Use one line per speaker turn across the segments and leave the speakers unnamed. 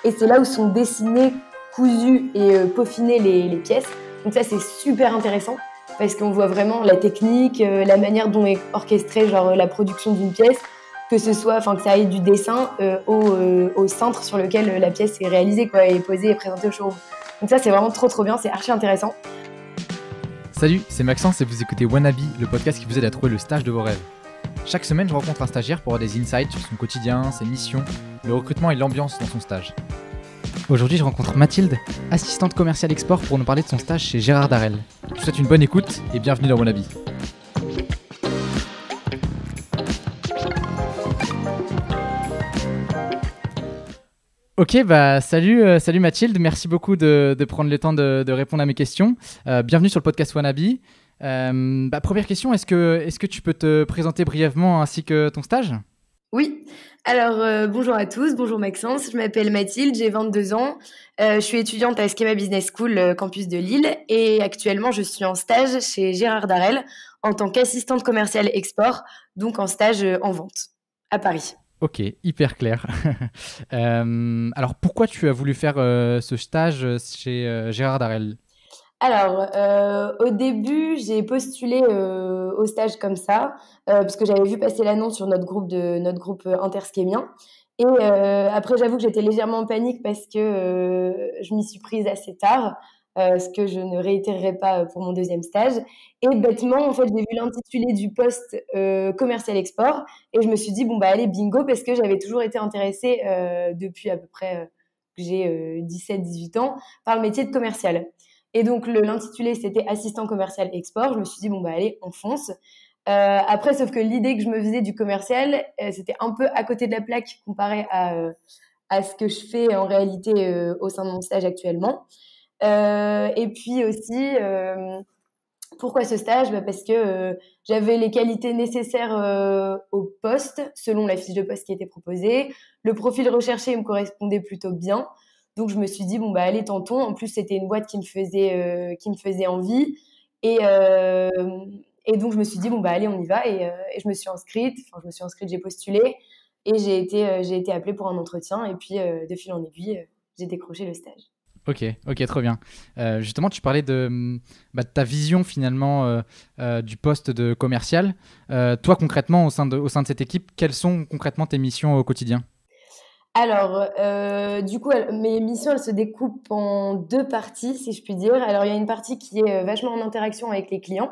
Et c'est là où sont dessinées, cousues et peaufinées les pièces. Donc ça, c'est super intéressant parce qu'on voit vraiment la technique, la manière dont est orchestrée la production d'une pièce, que ce soit, que ça aille du dessin au cintre sur lequel la pièce est réalisée, quoi, et posée et présentée au showroom. Donc ça, c'est vraiment trop bien, c'est archi intéressant.
Salut, c'est Maxence et vous écoutez Wannabe, le podcast qui vous aide à trouver le stage de vos rêves. Chaque semaine, je rencontre un stagiaire pour avoir des insights sur son quotidien, ses missions, le recrutement et l'ambiance dans son stage. Aujourd'hui, je rencontre Mathilde, assistante commerciale export, pour nous parler de son stage chez Gérard Darel. Je vous souhaite une bonne écoute et bienvenue dans Wannabe. Ok, salut Mathilde, merci beaucoup de prendre le temps de répondre à mes questions. Bienvenue sur le podcast Wannabe. Première question, est-ce que tu peux te présenter brièvement ainsi que ton stage ?
Oui, alors bonjour à tous, bonjour Maxence, je m'appelle Mathilde, j'ai 22 ans, je suis étudiante à Schema Business School, campus de Lille, et actuellement je suis en stage chez Gérard Darel en tant qu'assistante commerciale export, donc en stage en vente à Paris.
Ok, hyper clair. Alors pourquoi tu as voulu faire ce stage chez Gérard Darel ?
Alors, au début, j'ai postulé au stage comme ça, parce que j'avais vu passer l'annonce sur notre groupe interschémien. Et après, j'avoue que j'étais légèrement en panique parce que je m'y suis prise assez tard, ce que je ne réitérerai pas pour mon deuxième stage. Et bêtement, en fait, j'ai vu l'intitulé du poste commercial export et je me suis dit, bon, bah allez, bingo, parce que j'avais toujours été intéressée depuis à peu près que j'ai 17-18 ans par le métier de commercial. Et donc, l'intitulé, c'était assistant commercial export. Je me suis dit, bon, bah, allez, on fonce. Après, sauf que l'idée que je me faisais du commercial, c'était un peu à côté de la plaque comparé à ce que je fais en réalité au sein de mon stage actuellement. Et puis aussi, pourquoi ce stage ? Parce que j'avais les qualités nécessaires au poste, selon la fiche de poste qui était proposée. Le profil recherché me correspondait plutôt bien. Donc, je me suis dit, bon, bah, allez, tentons. En plus, c'était une boîte qui me faisait envie. Et donc, je me suis dit, bon, bah, allez, on y va. Et je me suis inscrite. J'ai postulé. Et j'ai été appelée pour un entretien. Et puis, de fil en aiguille, j'ai décroché le stage.
Ok, trop bien. Justement, tu parlais de ta vision finalement du poste de commercial. Toi, concrètement, au sein de cette équipe, quelles sont concrètement tes missions au quotidien ?
Alors, du coup, mes missions, elles se découpent en deux parties, si je puis dire. Alors, il y a une partie qui est vachement en interaction avec les clients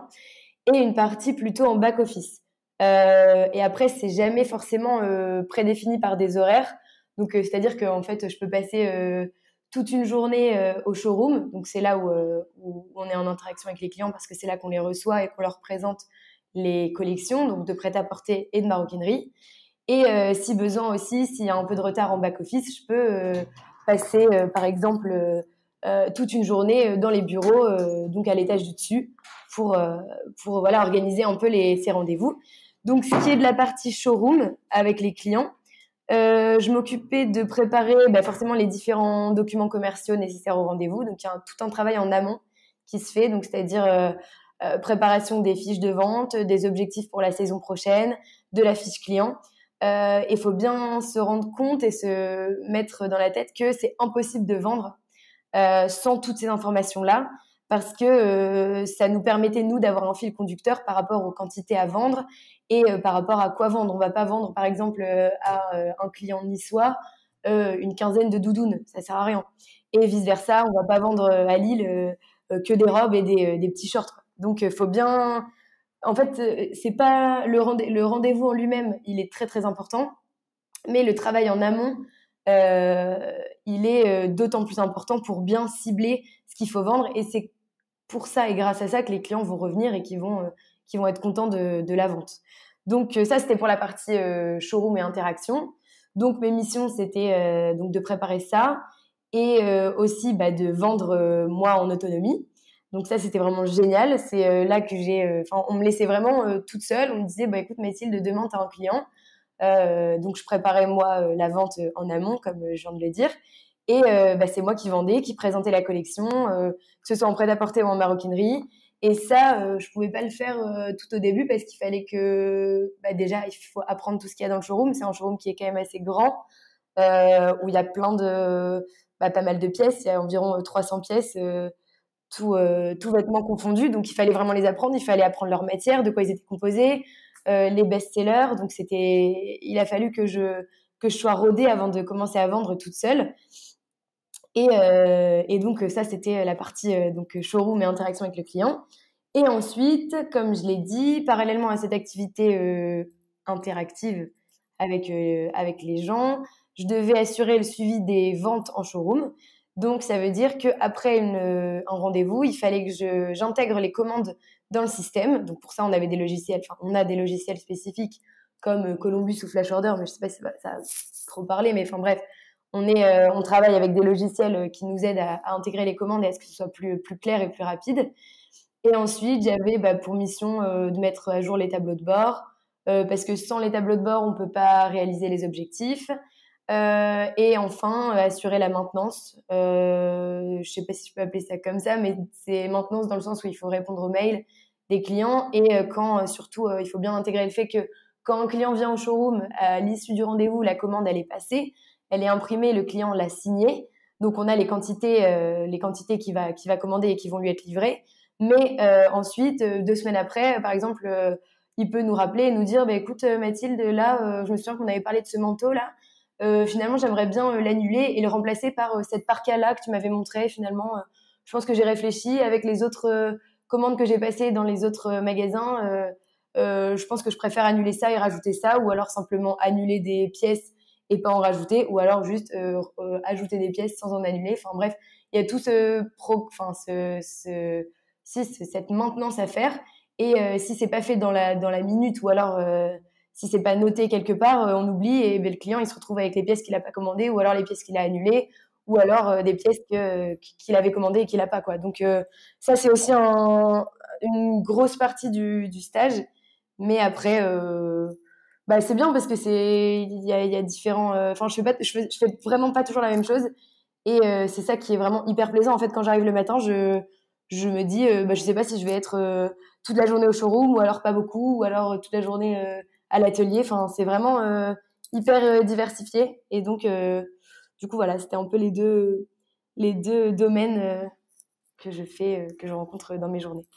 et une partie plutôt en back-office. Et après, c'est jamais forcément prédéfini par des horaires. Donc, c'est-à-dire qu'en fait, je peux passer toute une journée au showroom. Donc, c'est là où on est en interaction avec les clients parce que c'est là qu'on les reçoit et qu'on leur présente les collections, donc de prêt-à-porter et de maroquinerie. Et si besoin aussi, s'il y a un peu de retard en back-office, je peux passer, par exemple, toute une journée dans les bureaux, donc à l'étage du dessus, pour voilà, organiser un peu ces rendez-vous. Donc, ce qui est de la partie showroom avec les clients, je m'occupais de préparer forcément les différents documents commerciaux nécessaires au rendez-vous. Donc, il y a tout un travail en amont qui se fait, donc c'est-à-dire préparation des fiches de vente, des objectifs pour la saison prochaine, de la fiche client. Il faut bien se rendre compte et se mettre dans la tête que c'est impossible de vendre sans toutes ces informations-là, parce que ça nous permettait, nous, d'avoir un fil conducteur par rapport aux quantités à vendre et par rapport à quoi vendre. On ne va pas vendre, par exemple, à un client niçois une quinzaine de doudounes, ça ne sert à rien. Et vice-versa, on ne va pas vendre à Lille que des robes et des petits shorts. Donc, il faut bien... En fait, c'est pas le rendez-vous en lui-même, il est très très important, mais le travail en amont, il est d'autant plus important pour bien cibler ce qu'il faut vendre. Et c'est pour ça et grâce à ça que les clients vont revenir et qui vont être contents de la vente. Donc ça, c'était pour la partie showroom et interaction. Donc mes missions, c'était donc de préparer ça et aussi de vendre moi en autonomie. Donc ça, c'était vraiment génial. C'est là que on me laissait vraiment toute seule. On me disait, écoute Mathilde, demain, tu as un client. Donc je préparais moi la vente en amont, comme je viens de le dire. Et c'est moi qui vendais, qui présentais la collection, que ce soit en prêt-à-porter ou en maroquinerie. Et ça, je pouvais pas le faire tout au début parce qu'il fallait que déjà il faut apprendre tout ce qu'il y a dans le showroom. C'est un showroom qui est quand même assez grand. où il y a pas mal de pièces. Il y a environ 300 pièces, tout vêtements confondus. Donc, il fallait vraiment les apprendre. Il fallait apprendre leur matière, de quoi ils étaient composés, les best-sellers. Donc, il a fallu que je sois rodée avant de commencer à vendre toute seule. Et donc, ça, c'était la partie donc showroom et interaction avec le client. Et ensuite, comme je l'ai dit, parallèlement à cette activité interactive avec les gens, je devais assurer le suivi des ventes en showroom. Donc, ça veut dire qu'après un rendez-vous, il fallait que j'intègre les commandes dans le système. Donc, pour ça, on a des logiciels spécifiques comme Columbus ou Flash Order, mais je sais pas si ça a trop parlé, mais enfin bref, on travaille avec des logiciels qui nous aident à intégrer les commandes et à ce que ce soit plus clair et plus rapide. Et ensuite, j'avais pour mission de mettre à jour les tableaux de bord, parce que sans les tableaux de bord, on ne peut pas réaliser les objectifs. Et enfin, assurer la maintenance. Je ne sais pas si je peux appeler ça comme ça, mais c'est maintenance dans le sens où il faut répondre aux mails des clients et surtout, il faut bien intégrer le fait que quand un client vient au showroom, à l'issue du rendez-vous, la commande, elle est passée, elle est imprimée, le client l'a signée. Donc, on a les quantités qu'il va commander et qui vont lui être livrées. Mais ensuite, 2 semaines après, par exemple, il peut nous rappeler et nous dire écoute, Mathilde, là, je me souviens qu'on avait parlé de ce manteau-là. Finalement, j'aimerais bien l'annuler et le remplacer par cette parka-là que tu m'avais montré. Finalement, je pense que j'ai réfléchi avec les autres commandes que j'ai passées dans les autres magasins. Je pense que je préfère annuler ça et rajouter ça, ou alors simplement annuler des pièces et pas en rajouter, ou alors juste ajouter des pièces sans en annuler. Enfin bref, il y a tout cette maintenance à faire. Et si c'est pas fait dans la minute, ou alors si c'est pas noté quelque part, on oublie et le client il se retrouve avec les pièces qu'il a pas commandées, ou alors les pièces qu'il a annulées, ou alors des pièces qu'il avait commandées et qu'il a pas, quoi. Donc ça c'est aussi une grosse partie du stage. Mais après c'est bien parce que il y a différents enfin je fais vraiment pas toujours la même chose. Et c'est ça qui est vraiment hyper plaisant en fait. Quand j'arrive le matin, je me dis je sais pas si je vais être toute la journée au showroom, ou alors pas beaucoup, ou alors toute la journée à l'atelier. Enfin, c'est vraiment hyper diversifié. Et donc du coup voilà, c'était un peu les deux domaines que je rencontre dans mes journées.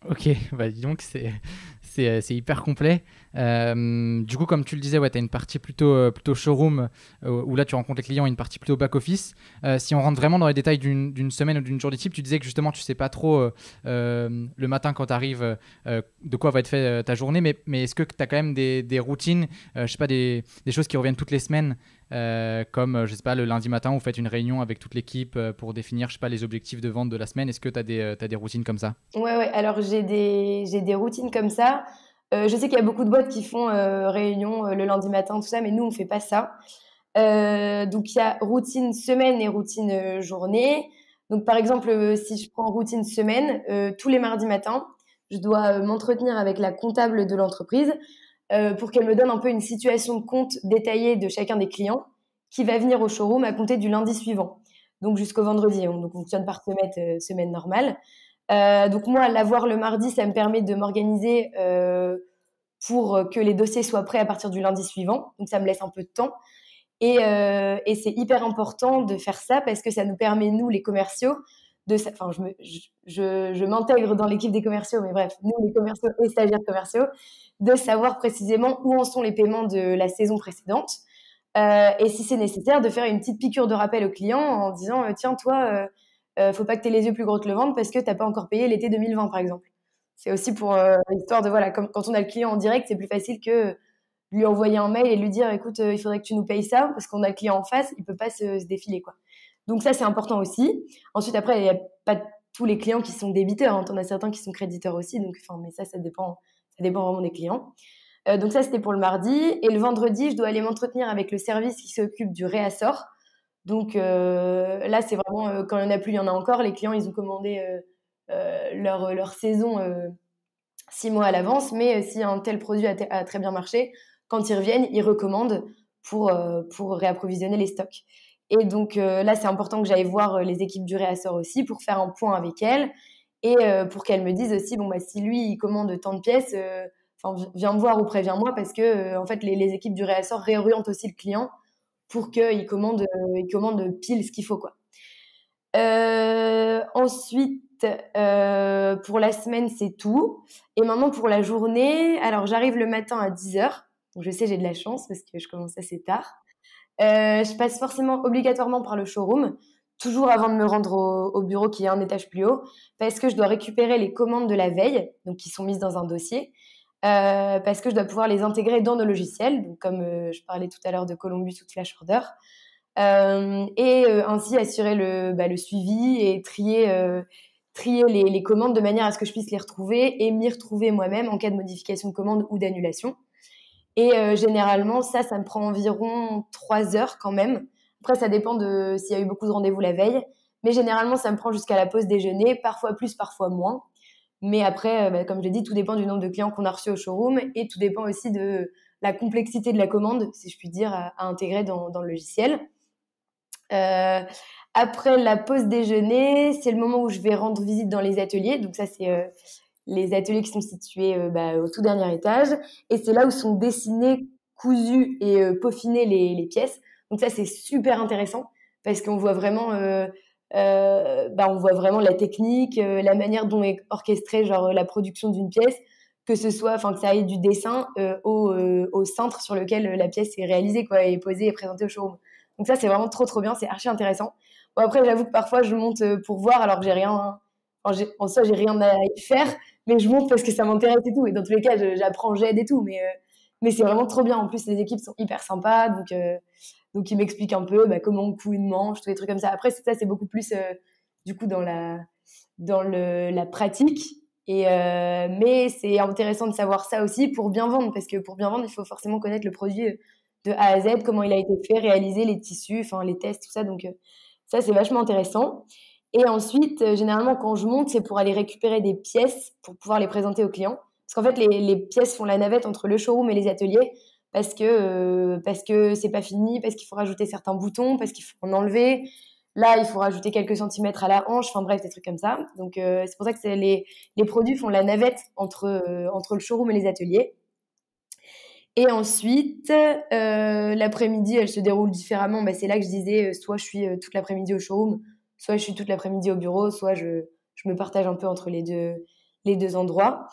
Ok, bah dis donc, c'est hyper complet. Du coup, comme tu le disais, ouais, tu as une partie plutôt showroom où là tu rencontres les clients, et une partie plutôt back-office. Si on rentre vraiment dans les détails d'une semaine ou d'une journée type, tu disais que justement tu sais pas trop le matin quand tu arrives de quoi va être fait ta journée, mais est-ce que tu as quand même des routines, je sais pas, des choses qui reviennent toutes les semaines comme je sais pas, le lundi matin, vous faites une réunion avec toute l'équipe pour définir, je sais pas, les objectifs de vente de la semaine. Est-ce que tu as des routines comme ça?
Ouais. Alors j'ai des routines comme ça. Je sais qu'il y a beaucoup de boîtes qui font réunion le lundi matin, tout ça, mais nous on fait pas ça. Donc il y a routine semaine et routine journée. Donc par exemple, si je prends routine semaine, tous les mardis matins, je dois m'entretenir avec la comptable de l'entreprise pour qu'elle me donne un peu une situation de compte détaillée de chacun des clients qui va venir au showroom à compter du lundi suivant. Donc jusqu'au vendredi. Donc on fonctionne par semaine normale. Donc moi, l'avoir le mardi, ça me permet de m'organiser pour que les dossiers soient prêts à partir du lundi suivant. Donc ça me laisse un peu de temps. Et c'est hyper important de faire ça parce que ça nous permet, nous, les commerciaux, enfin, je m'intègre dans l'équipe des commerciaux, mais bref, nous, les commerciaux et stagiaires commerciaux, de savoir précisément où en sont les paiements de la saison précédente. Et si c'est nécessaire, de faire une petite piqûre de rappel au client en disant tiens, toi, faut pas que tu aies les yeux plus gros que le ventre parce que t'as pas encore payé l'été 2020, par exemple. C'est aussi pour l'histoire de, voilà, quand on a le client en direct, c'est plus facile que lui envoyer un mail et lui dire écoute, il faudrait que tu nous payes ça parce qu'on a le client en face, il peut pas se défiler, quoi. Donc ça, c'est important aussi. Ensuite, après, il y a pas tous les clients qui sont débiteurs, hein. T'en as certains qui sont créditeurs aussi, donc enfin, mais ça dépend vraiment des clients. Donc ça, c'était pour le mardi. Et le vendredi, je dois aller m'entretenir avec le service qui s'occupe du réassort. Donc là, c'est vraiment quand il n'y en a plus, il y en a encore. Les clients, ils ont commandé leur saison 6 mois à l'avance. Mais si un tel produit a très bien marché, quand ils reviennent, ils recommandent pour réapprovisionner les stocks. Et donc là, c'est important que j'aille voir les équipes du réassort aussi pour faire un point avec elles et pour qu'elles me disent aussi, bon, si lui, il commande tant de pièces, viens me voir ou préviens-moi parce que en fait, les équipes du réassort réorientent aussi le client pour qu'ils commandent pile ce qu'il faut, quoi. Ensuite, pour la semaine, c'est tout. Et maintenant, pour la journée, alors j'arrive le matin à 10h. Donc je sais, j'ai de la chance parce que je commence assez tard. Je passe forcément obligatoirement par le showroom, toujours avant de me rendre au bureau qui est un étage plus haut, parce que je dois récupérer les commandes de la veille, donc qui sont mises dans un dossier, parce que je dois pouvoir les intégrer dans nos logiciels, donc comme je parlais tout à l'heure de Columbus ou de Flash Order, et ainsi assurer le suivi et trier les commandes de manière à ce que je puisse les retrouver et m'y retrouver moi-même en cas de modification de commande ou d'annulation. Et généralement, ça me prend environ 3 heures quand même. Après, ça dépend de s'il y a eu beaucoup de rendez-vous la veille. Mais généralement, ça me prend jusqu'à la pause déjeuner, parfois plus, parfois moins. Mais après, comme je l'ai dit, tout dépend du nombre de clients qu'on a reçus au showroom et tout dépend aussi de la complexité de la commande, si je puis dire, à intégrer dans le logiciel. Après la pause déjeuner, c'est le moment où je vais rendre visite dans les ateliers. Donc ça, c'est les ateliers qui sont situés au tout dernier étage. Et c'est là où sont dessinées, cousues et peaufinées les pièces. Donc ça, c'est super intéressant parce qu'on voit vraiment, on voit vraiment la technique, la manière dont est orchestrée genre, la production d'une pièce, que ce soit, enfin que ça aille du dessin au cintre sur lequel la pièce est réalisée, quoi, et posée et présentée au showroom. Donc ça, c'est vraiment trop, trop bien. C'est archi intéressant. Bon, après, j'avoue que parfois, je monte pour voir alors que j'ai rien... Enfin, en soi, j'ai rien à y faire, mais je monte parce que ça m'intéresse et tout. Et dans tous les cas, j'apprends, j'aide et tout. Mais c'est vraiment trop bien. En plus, les équipes sont hyper sympas. Donc ils m'expliquent un peu comment on coud une manche, tous les trucs comme ça. Après, ça, c'est beaucoup plus, du coup, dans la pratique. Mais c'est intéressant de savoir ça aussi pour bien vendre. Parce que pour bien vendre, il faut forcément connaître le produit de A à Z, comment il a été fait, réaliser les tissus, enfin les tests, tout ça. Donc ça, c'est vachement intéressant. Et ensuite, généralement, quand je monte, c'est pour aller récupérer des pièces pour pouvoir les présenter aux clients. Parce qu'en fait, les pièces font la navette entre le showroom et les ateliers parce que c'est pas fini, parce qu'il faut rajouter certains boutons, parce qu'il faut en enlever. Là, il faut rajouter quelques centimètres à la hanche. Enfin bref, des trucs comme ça. Donc, c'est pour ça que les produits font la navette entre le showroom et les ateliers. Et ensuite, l'après-midi, elle se déroule différemment. C'est là que je disais, soit je suis toute l'après-midi au showroom, soit je suis toute l'après-midi au bureau, soit je me partage un peu entre les deux endroits.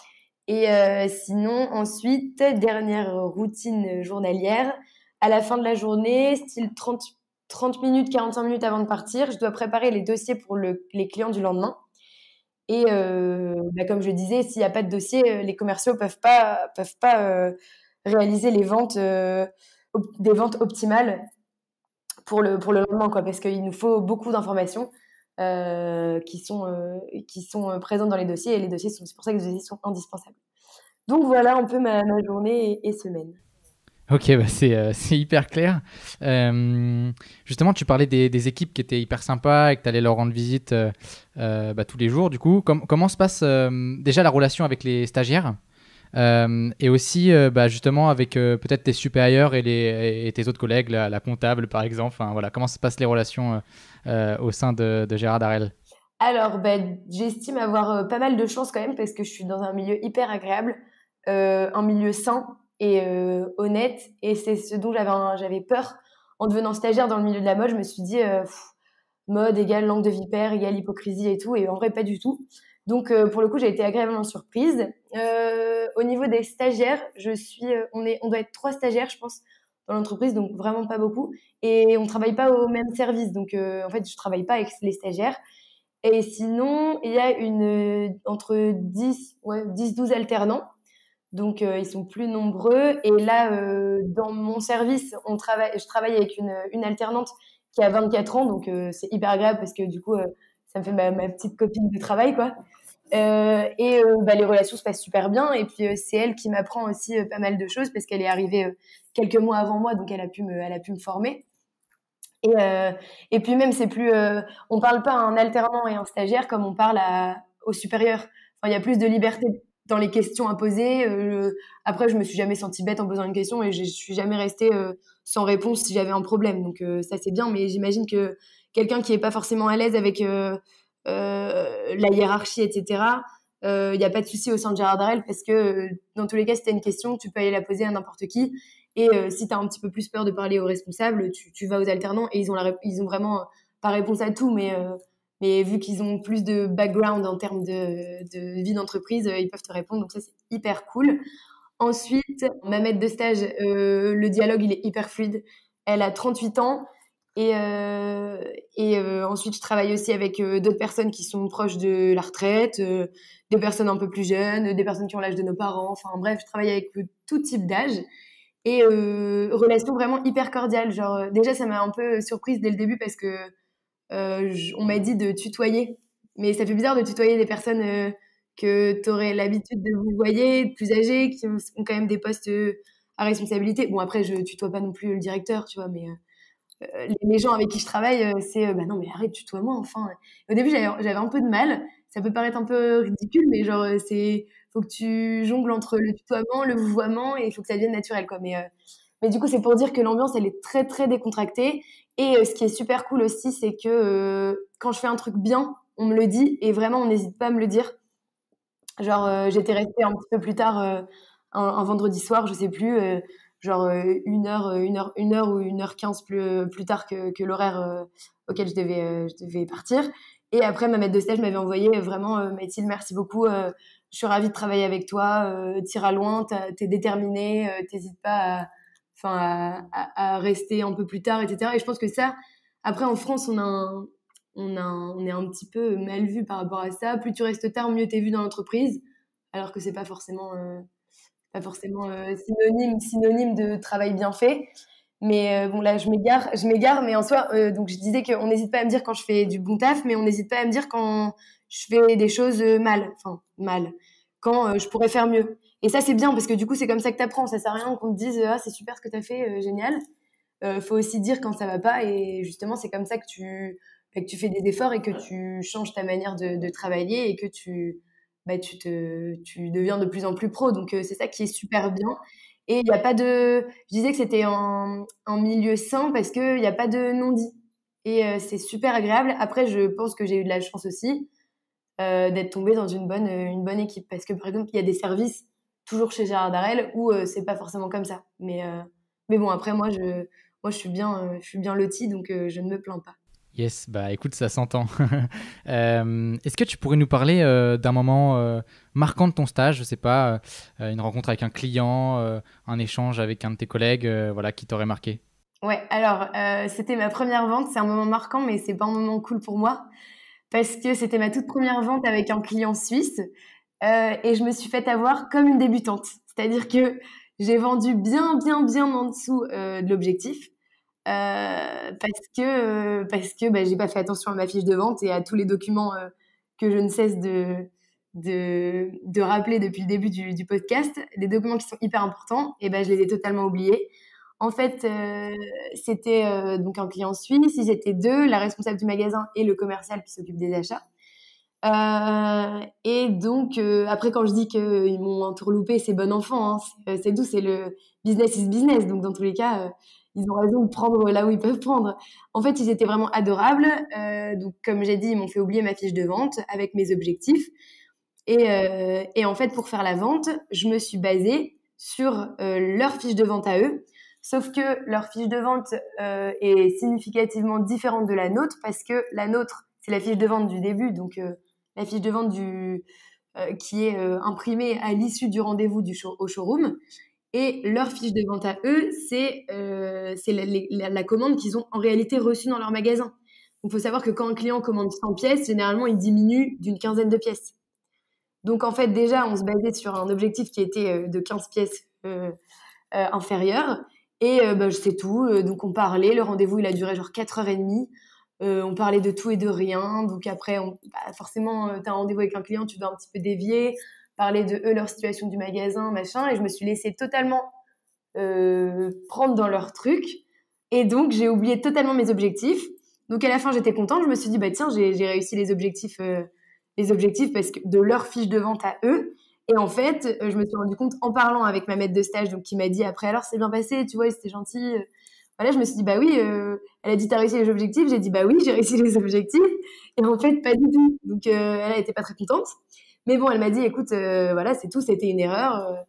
Et sinon, ensuite, dernière routine journalière, à la fin de la journée, style 30 minutes, 45 minutes avant de partir, je dois préparer les dossiers pour les clients du lendemain. Et comme je disais, s'il n'y a pas de dossier, les commerciaux peuvent pas réaliser les ventes, des ventes optimales pour le lendemain, quoi, parce qu'il nous faut beaucoup d'informations qui sont présentes dans les dossiers, et les dossiers c'est pour ça que les dossiers sont indispensables. Donc voilà un peu ma journée et semaine.
Ok, c'est hyper clair. Justement, tu parlais des équipes qui étaient hyper sympas et que tu allais leur rendre visite tous les jours. Du coup, comment se passe déjà la relation avec les stagiaires et aussi justement avec peut-être tes supérieurs et tes autres collègues, la comptable par exemple. Enfin, voilà, comment se passent les relations au sein de Gérard Darel?
Alors, j'estime avoir pas mal de chance quand même parce que je suis dans un milieu hyper agréable, un milieu sain et honnête. Et c'est ce dont j'avais peur en devenant stagiaire dans le milieu de la mode. Je me suis dit, mode égale langue de vipère, égale hypocrisie et tout. Et en vrai, pas du tout. Donc, pour le coup, j'ai été agréablement surprise. Au niveau des stagiaires, on doit être 3 stagiaires, je pense, dans l'entreprise, donc vraiment pas beaucoup. Et on travaille pas au même service. Donc, en fait, je travaille pas avec les stagiaires. Et sinon, il y a entre 10-12 alternants. Donc, ils sont plus nombreux. Et là, dans mon service, je travaille avec une alternante qui a 24 ans. Donc, c'est hyper agréable parce que du coup, ça me fait ma petite copine de travail, quoi. Les relations se passent super bien. Et puis, c'est elle qui m'apprend aussi pas mal de choses parce qu'elle est arrivée quelques mois avant moi. Donc, elle a pu me former. Et puis même, c'est plus, on parle pas à un alternant et un stagiaire comme on parle au supérieur. Enfin, il y a plus de liberté dans les questions à poser. Après, je me suis jamais sentie bête en posant une question et je suis jamais restée sans réponse si j'avais un problème. Donc ça, c'est bien. Mais j'imagine que quelqu'un qui est pas forcément à l'aise avec la hiérarchie, etc., il n'y a pas de souci au sein de Gérard Darel parce que dans tous les cas, si tu as une question, tu peux aller la poser à n'importe qui. Et si tu as un petit peu plus peur de parler aux responsables, tu vas aux alternants et ils ont vraiment pas réponse à tout, mais vu qu'ils ont plus de background en termes de vie d'entreprise, ils peuvent te répondre. Donc ça, c'est hyper cool. Ensuite, ma maître de stage, le dialogue, il est hyper fluide. Elle a 38 ans. Ensuite, je travaille aussi avec d'autres personnes qui sont proches de la retraite, des personnes un peu plus jeunes, des personnes qui ont l'âge de nos parents. Enfin bref, je travaille avec tout type d'âge. Et relation vraiment hyper cordiale. Genre, déjà, ça m'a un peu surprise dès le début parce que on m'a dit de tutoyer. Mais ça fait bizarre de tutoyer des personnes que tu aurais l'habitude de vous voyer, plus âgées, qui ont quand même des postes à responsabilité. Bon, après, je tutoie pas non plus le directeur, tu vois, mais les gens avec qui je travaille, c'est bah non, mais arrête, tutoie-moi, enfin. Au début, j'avais un peu de mal. Ça peut paraître un peu ridicule, mais genre, faut que tu jongles entre le tutoiement, le vouvoiement, et il faut que ça devienne naturel, quoi. Mais du coup, c'est pour dire que l'ambiance, elle est très, très décontractée. Et ce qui est super cool aussi, c'est que quand je fais un truc bien, on me le dit, et vraiment, on n'hésite pas à me le dire. Genre, j'étais restée un petit peu plus tard, un vendredi soir, je sais plus, genre 1 heure ou 1h15 plus tard que l'horaire auquel je devais partir. Et après, ma maître de stage m'avait envoyé vraiment Mathilde, merci beaucoup, je suis ravie de travailler avec toi, t'iras loin, t'es déterminée, t'hésites pas à rester un peu plus tard, etc. Et je pense que ça, après en France, on est un petit peu mal vu par rapport à ça. Plus tu restes tard, mieux t'es vu dans l'entreprise, alors que c'est pas forcément synonyme de travail bien fait. Mais bon, là, je m'égare, mais en soi, donc je disais qu'on n'hésite pas à me dire quand je fais du bon taf, mais on n'hésite pas à me dire quand je fais des choses mal, quand je pourrais faire mieux. Et ça, c'est bien, parce que du coup, c'est comme ça que t'apprends. Ça sert à rien qu'on te dise, ah, c'est super ce que t'as fait, génial. Faut aussi dire quand ça va pas, et justement, c'est comme ça que tu fais des efforts et que tu changes ta manière de travailler et que tu deviens de plus en plus pro. Donc, c'est ça qui est super bien. Et il n'y a pas de. Je disais que c'était un milieu sain parce qu'il n'y a pas de non-dit. Et c'est super agréable. Après, je pense que j'ai eu de la chance aussi d'être tombée dans une bonne équipe. Parce que, par exemple, il y a des services, toujours chez Gérard Darrel, où c'est pas forcément comme ça. Mais bon, après, moi, je suis bien lotie, donc je ne me plains pas.
Yes, bah écoute, ça s'entend. Est-ce que tu pourrais nous parler d'un moment marquant de ton stage, je sais pas, une rencontre avec un client, un échange avec un de tes collègues, voilà, qui t'aurait marqué?
Ouais, alors c'était ma première vente, c'est un moment marquant, mais c'est pas un moment cool pour moi parce que c'était ma toute première vente avec un client suisse et je me suis fait avoir comme une débutante. C'est-à-dire que j'ai vendu bien, bien, bien en dessous de l'objectif parce que bah, j'ai pas fait attention à ma fiche de vente et à tous les documents que je ne cesse de rappeler depuis le début du podcast, des documents qui sont hyper importants, et ben je les ai totalement oubliés. En fait, c'était donc un client suisse, ils étaient deux, la responsable du magasin et le commercial qui s'occupe des achats. Et donc, après, quand je dis qu'ils m'ont entourloupé, c'est bon enfant, hein, c'est doux, c'est le business is business. Donc, dans tous les cas, ils ont raison de prendre là où ils peuvent prendre. En fait, ils étaient vraiment adorables. Donc, comme j'ai dit, ils m'ont fait oublier ma fiche de vente avec mes objectifs. Et en fait, pour faire la vente, je me suis basée sur leur fiche de vente à eux. Sauf que leur fiche de vente est significativement différente de la nôtre parce que la nôtre, c'est la fiche de vente du début, donc la fiche de vente qui est imprimée à l'issue du rendez-vous au showroom. Et leur fiche de vente à eux, c'est la commande qu'ils ont en réalité reçue dans leur magasin. Donc, il faut savoir que quand un client commande 100 pièces, généralement, il diminue d'une quinzaine de pièces. Donc, en fait, déjà, on se basait sur un objectif qui était de 15 pièces inférieures. Et bah, c'est tout. Donc, on parlait. Le rendez-vous, il a duré genre 4h30. On parlait de tout et de rien. Donc, après, forcément, tu as un rendez-vous avec un client, tu dois un petit peu dévier, parler de eux, leur situation du magasin, machin. Et je me suis laissée totalement prendre dans leur truc. Et donc, j'ai oublié totalement mes objectifs. Donc, à la fin, j'étais contente. Je me suis dit, bah tiens, j'ai réussi les objectifs parce que de leur fiche de vente à eux. Et en fait, je me suis rendu compte en parlant avec ma maître de stage, donc qui m'a dit après, alors c'est bien passé, tu vois, c'était gentil. Voilà, je me suis dit, bah oui, elle a dit, t'as réussi les objectifs. J'ai dit, bah oui, j'ai réussi les objectifs. Et en fait, pas du tout. Donc, elle était pas très contente. Mais bon, elle m'a dit, écoute, voilà, c'est tout, c'était une erreur.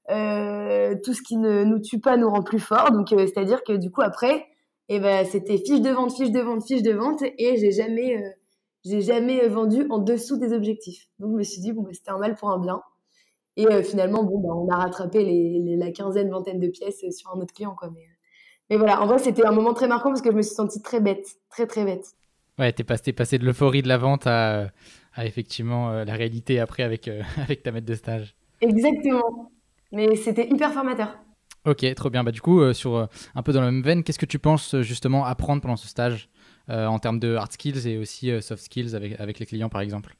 tout ce qui ne nous tue pas nous rend plus forts. Donc, c'est-à-dire que du coup, après, c'était fiche de vente, fiche de vente, fiche de vente, et j'ai jamais vendu en dessous des objectifs. Donc, je me suis dit, bon, c'était un mal pour un bien. Et finalement, bon, on a rattrapé la quinzaine, vingtaine de pièces sur un autre client, quoi. Mais voilà, en vrai, c'était un moment très marquant parce que je me suis sentie très bête, très, très bête.
Ouais, t'es passé de l'euphorie de la vente à effectivement la réalité après avec, avec ta maître de stage.
Exactement. Mais c'était hyper formateur.
Ok, trop bien. Bah, du coup, un peu dans la même veine, qu'est-ce que tu penses justement apprendre pendant ce stage en termes de hard skills et aussi soft skills avec les clients par exemple?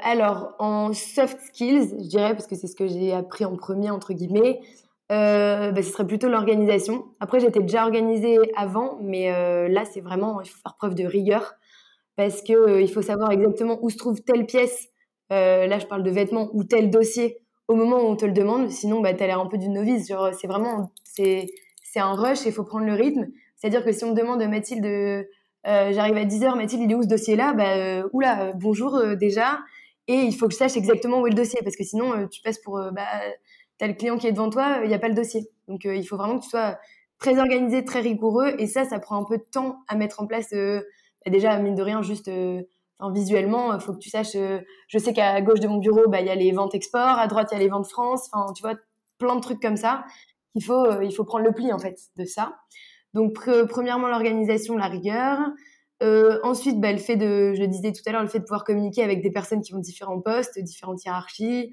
Alors, en soft skills, je dirais, parce que c'est ce que j'ai appris en premier, entre guillemets, ce serait plutôt l'organisation. Après, j'étais déjà organisée avant, mais là, c'est vraiment, il faut faire preuve de rigueur parce que il faut savoir exactement où se trouve telle pièce. Là, je parle de vêtements ou tel dossier au moment où on te le demande. Sinon, t'as l'air un peu d'une novice. Genre, c'est un rush et il faut prendre le rythme. C'est-à-dire que si on me demande, Mathilde, j'arrive à 10h, Mathilde, il est où ce dossier-là? Oula, bonjour déjà. Et il faut que je sache exactement où est le dossier parce que sinon, tu passes pour, t'as le client qui est devant toi, il n'y a pas le dossier. Donc, il faut vraiment que tu sois très organisé, très rigoureux. Et ça prend un peu de temps à mettre en place. Déjà, mine de rien, juste visuellement, il faut que tu saches. Je sais qu'à gauche de mon bureau, il y a les ventes export, à droite, il y a les ventes France. Enfin, tu vois, plein de trucs comme ça. Il faut prendre le pli, en fait, de ça. Donc, premièrement, l'organisation, la rigueur. Ensuite, le fait je le disais tout à l'heure, le fait de pouvoir communiquer avec des personnes qui ont différents postes, différentes hiérarchies.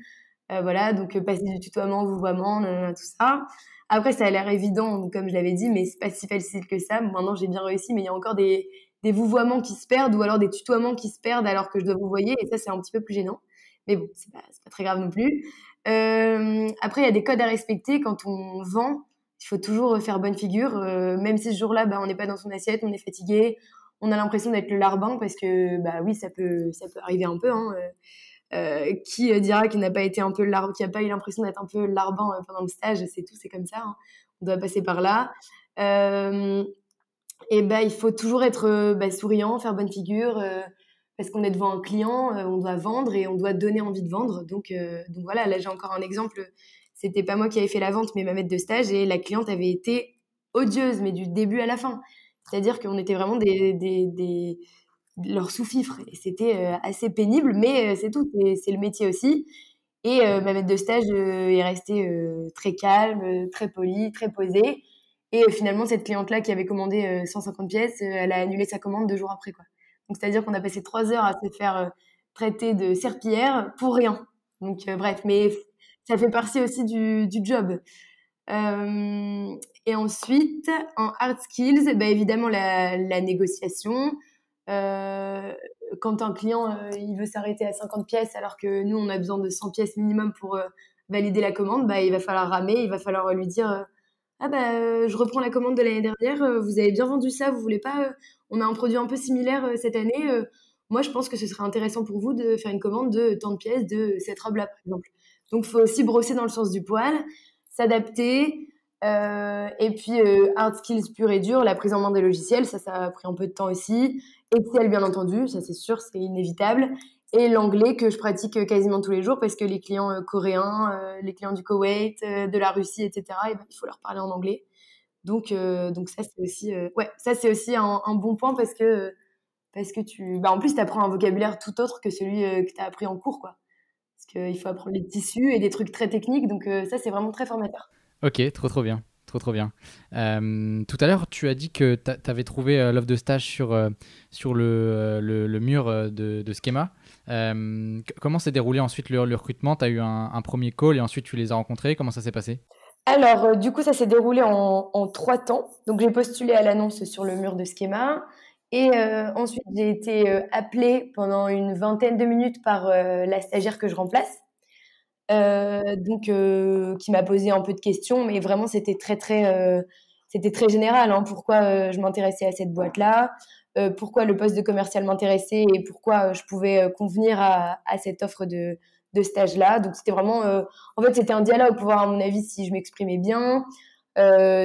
Voilà, donc passer du tutoiement au vouvoiement, tout ça. Après, ça a l'air évident, comme je l'avais dit, mais c'est pas si facile que ça. Maintenant, j'ai bien réussi, mais il y a encore des vouvoiements qui se perdent ou alors des tutoiements qui se perdent alors que je dois vouvoyer, et ça, c'est un petit peu plus gênant. Mais bon, c'est pas très grave non plus. Après, il y a des codes à respecter quand on vend. Il faut toujours faire bonne figure, même si ce jour-là, on n'est pas dans son assiette, on est fatigué, on a l'impression d'être le larbin parce que, oui, ça peut arriver un peu, hein. Qui dira qu'il n'a pas été un peu qui a pas eu l'impression d'être un peu larbin pendant le stage, c'est tout, c'est comme ça, hein. On doit passer par là. Il faut toujours être souriant, faire bonne figure, parce qu'on est devant un client, on doit vendre et on doit donner envie de vendre. Donc voilà, là j'ai encore un exemple. C'était pas moi qui avais fait la vente, mais ma maître de stage, et la cliente avait été odieuse, mais du début à la fin. C'est-à-dire qu'on était vraiment leur sous-fifre. Et c'était assez pénible, mais c'est tout, c'est le métier aussi. Et ma maître de stage est restée très calme, très polie, très posée. Et finalement, cette cliente-là qui avait commandé 150 pièces, elle a annulé sa commande 2 jours après, quoi. Donc, c'est-à-dire qu'on a passé 3 heures à se faire traiter de serpillière pour rien. Donc, bref, mais ça fait partie aussi du job. Et ensuite, en hard skills, évidemment, la négociation. Euh, Quand un client il veut s'arrêter à 50 pièces alors que nous, on a besoin de 100 pièces minimum pour valider la commande, il va falloir ramer, il va falloir lui dire je reprends la commande de l'année dernière, vous avez bien vendu ça, vous voulez pas on a un produit un peu similaire cette année, moi je pense que ce serait intéressant pour vous de faire une commande de tant de pièces de cette robe-là, par exemple. Donc il faut aussi brosser dans le sens du poil, s'adapter, et puis hard skills pur et dur, la prise en main des logiciels, ça a pris un peu de temps aussi. Excel, bien entendu, ça c'est sûr, c'est inévitable. Et l'anglais que je pratique quasiment tous les jours parce que les clients coréens, les clients du Koweït, de la Russie, etc., il faut leur parler en anglais. Donc ça c'est aussi, ça c'est aussi un bon point parce que en plus tu apprends un vocabulaire tout autre que celui que tu as appris en cours, quoi. Parce qu'il faut apprendre les tissus et des trucs très techniques, donc ça c'est vraiment très formateur.
Ok, trop bien. Trop bien. Tout à l'heure, tu as dit que tu avais trouvé l'offre de stage sur le mur de Schema. Comment s'est déroulé ensuite le recrutement? Tu as eu un premier call et ensuite tu les as rencontrés. Comment ça s'est passé?
Alors, du coup, ça s'est déroulé en 3 temps. Donc, j'ai postulé à l'annonce sur le mur de Schema. Et ensuite, j'ai été appelée pendant une vingtaine de minutes par la stagiaire que je remplace. Qui m'a posé un peu de questions, mais vraiment c'était très général, hein. Pourquoi je m'intéressais à cette boîte-là, pourquoi le poste de commercial m'intéressait et pourquoi je pouvais convenir à cette offre de stage-là. Donc c'était vraiment, en fait, c'était un dialogue pour voir, à mon avis, si je m'exprimais bien,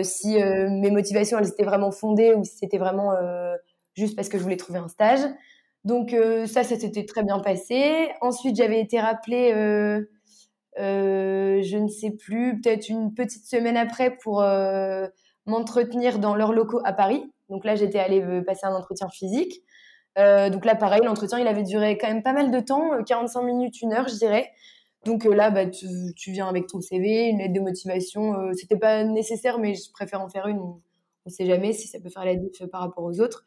si mes motivations elles étaient vraiment fondées ou si c'était vraiment juste parce que je voulais trouver un stage. Donc ça s'était très bien passé. Ensuite, j'avais été rappelée je ne sais plus, peut-être une petite semaine après pour m'entretenir dans leurs locaux à Paris. Donc là, j'étais allée passer un entretien physique. Donc là, pareil, l'entretien, il avait duré quand même pas mal de temps, 45 minutes, 1 heure, je dirais. Donc là, tu viens avec ton CV, une lettre de motivation. C'était pas nécessaire, mais je préfère en faire une. On sait jamais si ça peut faire la diff par rapport aux autres.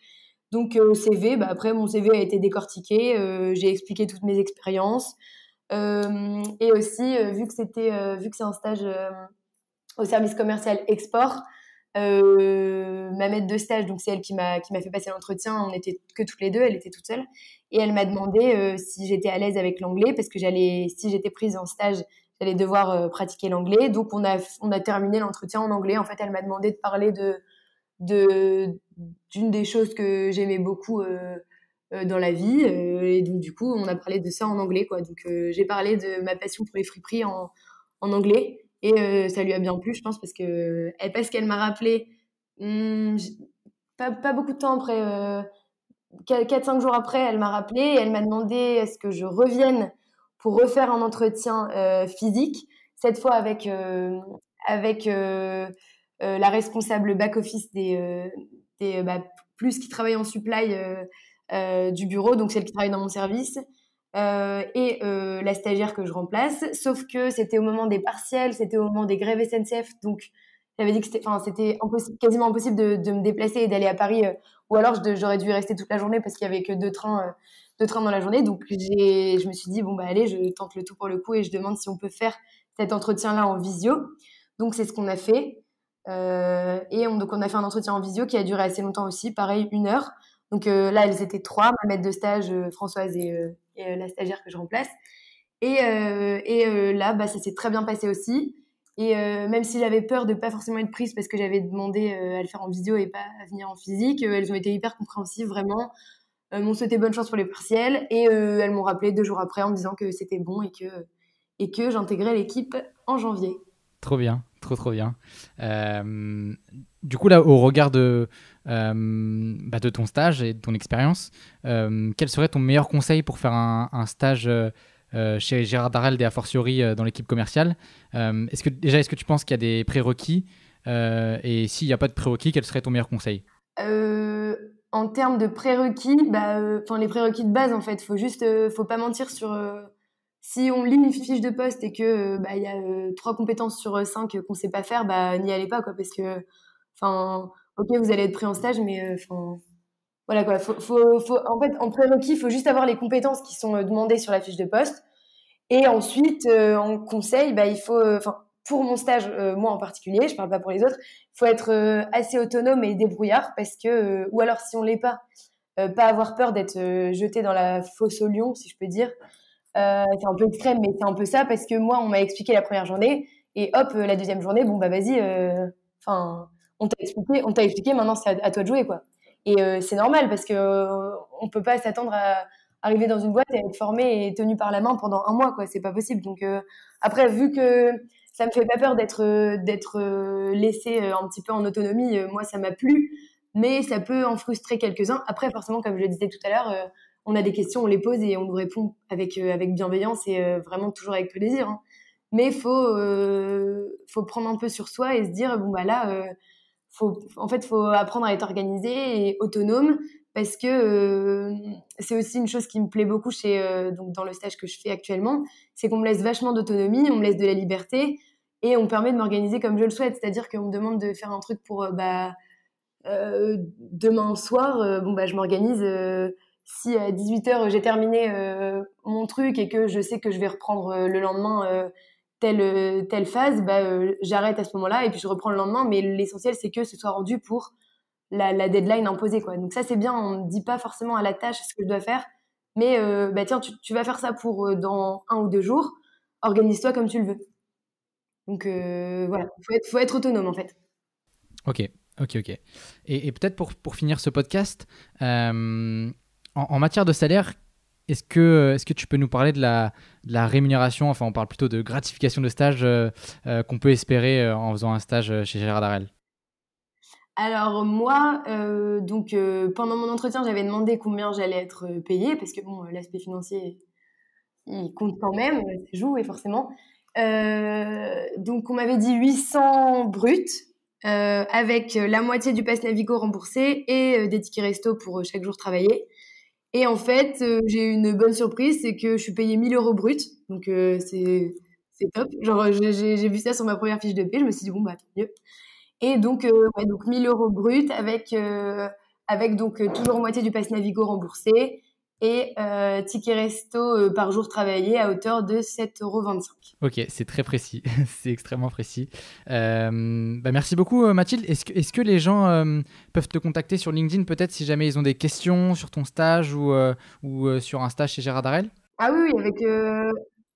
Donc CV, après mon CV a été décortiqué, j'ai expliqué toutes mes expériences. Et aussi, vu que c'est un stage au service commercial export, ma maître de stage, donc c'est elle qui m'a fait passer l'entretien, on n'était que toutes les deux, elle était toute seule, et elle m'a demandé si j'étais à l'aise avec l'anglais, parce que si j'étais prise en stage, j'allais devoir pratiquer l'anglais. Donc on a terminé l'entretien en anglais. En fait, elle m'a demandé de parler d'une des choses que j'aimais beaucoup dans la vie, et donc du coup on a parlé de ça en anglais, quoi. Donc j'ai parlé de ma passion pour les friperies en anglais, et ça lui a bien plu, je pense, parce qu'elle m'a rappelé pas beaucoup de temps après, 4-5 jours après, elle m'a rappelé et elle m'a demandé est-ce que je revienne pour refaire un entretien physique, cette fois avec la responsable back-office plus qui travaille en supply du bureau, donc celle qui travaille dans mon service, et la stagiaire que je remplace. Sauf que c'était au moment des partiels, c'était au moment des grèves SNCF, donc j'avais dit que c'était quasiment impossible de me déplacer et d'aller à Paris, ou alors j'aurais dû y rester toute la journée parce qu'il y avait que 2 trains dans la journée. Donc je me suis dit bon allez, je tente le tout pour le coup et je demande si on peut faire cet entretien-là en visio. Donc c'est ce qu'on a fait. Donc on a fait un entretien en visio qui a duré assez longtemps aussi, pareil 1 heure. Donc là elles étaient 3, ma maître de stage Françoise et la stagiaire que je remplace. Et là ça s'est très bien passé aussi. Et même si j'avais peur de pas forcément être prise parce que j'avais demandé à le faire en visio et pas à venir en physique, elles ont été hyper compréhensives, vraiment. M'ont souhaité bonne chance pour les partiels, et elles m'ont rappelé 2 jours après en me disant que c'était bon et que j'intégrais l'équipe en janvier.
Trop bien, trop bien. Du coup, là, au regard de ton stage et de ton expérience, quel serait ton meilleur conseil pour faire un stage chez Gérard Darrel et a fortiori dans l'équipe commerciale? Est-ce que tu penses qu'il y a des prérequis, et s'il n'y a pas de prérequis, quel serait ton meilleur conseil?
En termes de prérequis, les prérequis de base, en fait, faut pas mentir sur si on lit une fiche de poste et que il y a 3 compétences sur 5 qu'on sait pas faire, n'y allez pas, quoi, parce que ok, vous allez être pris en stage, mais voilà, quoi. En fait, en prérequis, il faut juste avoir les compétences qui sont demandées sur la fiche de poste. Et ensuite, en conseil, il faut, pour mon stage, moi en particulier, je parle pas pour les autres, il faut être assez autonome et débrouillard, parce que, ou alors si on l'est pas avoir peur d'être jeté dans la fosse au lion, si je peux dire. C'est un peu extrême, mais c'est un peu ça, parce que moi, on m'a expliqué la première journée, et hop, la deuxième journée, vas-y, on t'a expliqué, maintenant c'est à toi de jouer, quoi. Et c'est normal, parce que on peut pas s'attendre à arriver dans une boîte et être formé et tenu par la main pendant 1 mois, quoi. C'est pas possible. Donc après, vu que ça me fait pas peur d'être laissée un petit peu en autonomie, moi ça m'a plu, mais ça peut en frustrer quelques-uns. Après, forcément, comme je le disais tout à l'heure, on a des questions, on les pose et on nous répond avec bienveillance et vraiment toujours avec plaisir, hein. Mais faut prendre un peu sur soi et se dire là, faut apprendre à être organisé et autonome, parce que c'est aussi une chose qui me plaît beaucoup donc dans le stage que je fais actuellement, c'est qu'on me laisse vachement d'autonomie, on me laisse de la liberté et on me permet de m'organiser comme je le souhaite. C'est-à-dire qu'on me demande de faire un truc pour demain soir, je m'organise. Si à 18h j'ai terminé mon truc et que je sais que je vais reprendre le lendemain telle phase, j'arrête à ce moment-là et puis je reprends le lendemain. Mais l'essentiel, c'est que ce soit rendu pour la deadline imposée, quoi. Donc ça, c'est bien. On ne dit pas forcément à la tâche ce que je dois faire, mais tiens, tu vas faire ça pour dans 1 ou 2 jours. Organise-toi comme tu le veux. Donc voilà, faut être autonome, en fait.
Ok. Et peut-être pour finir ce podcast, en matière de salaire, est-ce que tu peux nous parler de la rémunération, enfin on parle plutôt de gratification de stage qu'on peut espérer en faisant un stage chez Gérard Darrel?
Alors moi, pendant mon entretien, j'avais demandé combien j'allais être payée, parce que l'aspect financier, il compte quand même, ça joue, et forcément. Donc, on m'avait dit 800 bruts, avec la moitié du pass Navigo remboursé et des tickets resto pour chaque jour travaillé. Et en fait, j'ai eu une bonne surprise, c'est que je suis payée 1 000 € bruts. Donc, c'est top. Genre, j'ai vu ça sur ma première fiche de paie. Je me suis dit, bon, bah, tant mieux. Et donc, donc 1 000 € bruts avec donc toujours moitié du pass Navigo remboursé et ticket resto par jour travaillé à hauteur de 7,25 €.
Ok, c'est très précis, c'est extrêmement précis. Merci beaucoup Mathilde. Est-ce que les gens peuvent te contacter sur LinkedIn peut-être si jamais ils ont des questions sur ton stage ou sur un stage chez Gérard Darel?
Ah oui,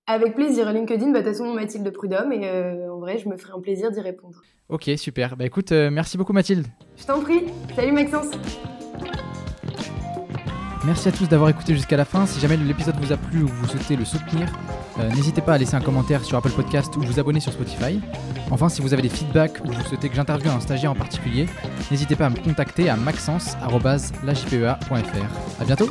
avec plaisir. LinkedIn, de toute façon, Mathilde Prudhomme, et en vrai, je me ferai un plaisir d'y répondre.
Ok, super. Écoute, merci beaucoup Mathilde.
Je t'en prie. Salut Maxence.
Merci à tous d'avoir écouté jusqu'à la fin. Si jamais l'épisode vous a plu ou vous souhaitez le soutenir, n'hésitez pas à laisser un commentaire sur Apple Podcast ou vous abonner sur Spotify. Enfin, si vous avez des feedbacks ou vous souhaitez que j'interviewe un stagiaire en particulier, n'hésitez pas à me contacter à maxence@lajpea.fr. À bientôt.